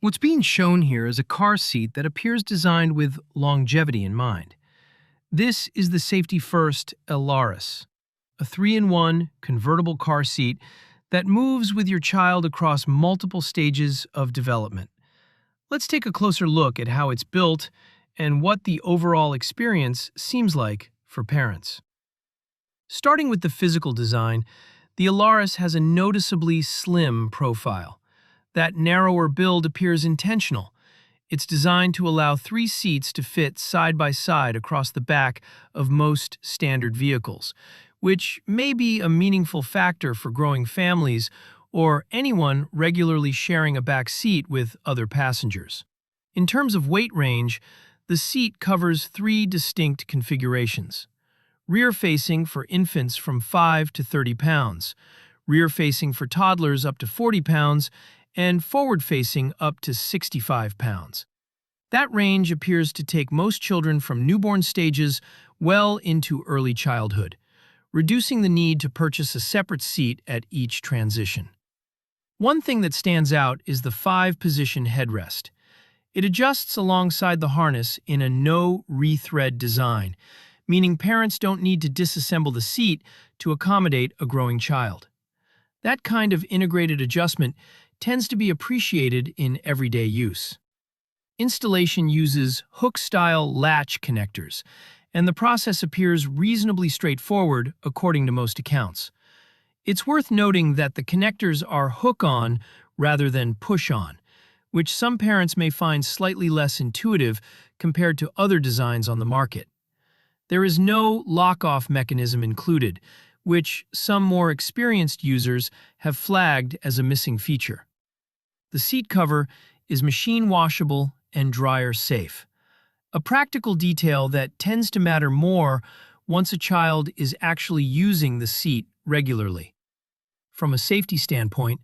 What's being shown here is a car seat that appears designed with longevity in mind. This is the Safety First Ellaris, a 3-in-1 convertible car seat that moves with your child across multiple stages of development. Let's take a closer look at how it's built and what the overall experience seems like for parents. Starting with the physical design, the Ellaris has a noticeably slim profile. That narrower build appears intentional. It's designed to allow 3 seats to fit side by side across the back of most standard vehicles, which may be a meaningful factor for growing families or anyone regularly sharing a back seat with other passengers. In terms of weight range, the seat covers 3 distinct configurations. Rear-facing for infants from 5 to 30 pounds, rear-facing for toddlers up to 40 pounds, and forward-facing up to 65 pounds. That range appears to take most children from newborn stages well into early childhood, reducing the need to purchase a separate seat at each transition. One thing that stands out is the 5-position headrest. It adjusts alongside the harness in a no-rethread design, meaning parents don't need to disassemble the seat to accommodate a growing child. That kind of integrated adjustment tends to be appreciated in everyday use. Installation uses hook-style latch connectors, and the process appears reasonably straightforward according to most accounts. It's worth noting that the connectors are hook-on rather than push-on, which some parents may find slightly less intuitive compared to other designs on the market. There is no lock-off mechanism included, which some more experienced users have flagged as a missing feature. The seat cover is machine washable and dryer safe, a practical detail that tends to matter more once a child is actually using the seat regularly. From a safety standpoint,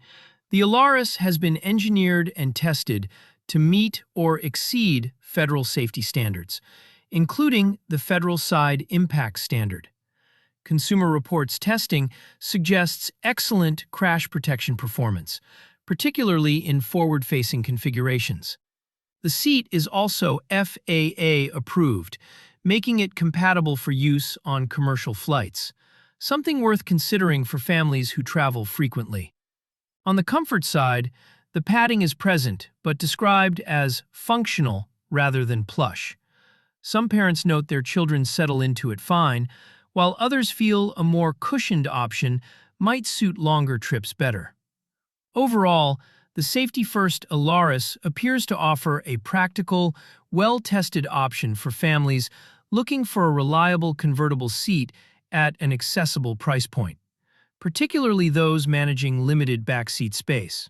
the Ellaris has been engineered and tested to meet or exceed federal safety standards, including the Federal Side Impact Standard. Consumer Reports testing suggests excellent crash protection performance, particularly in forward-facing configurations. The seat is also FAA approved, making it compatible for use on commercial flights, something worth considering for families who travel frequently. On the comfort side, the padding is present but described as functional rather than plush. Some parents note their children settle into it fine, while others feel a more cushioned option might suit longer trips better. Overall, the Safety First Ellaris appears to offer a practical, well-tested option for families looking for a reliable convertible seat at an accessible price point, particularly those managing limited backseat space.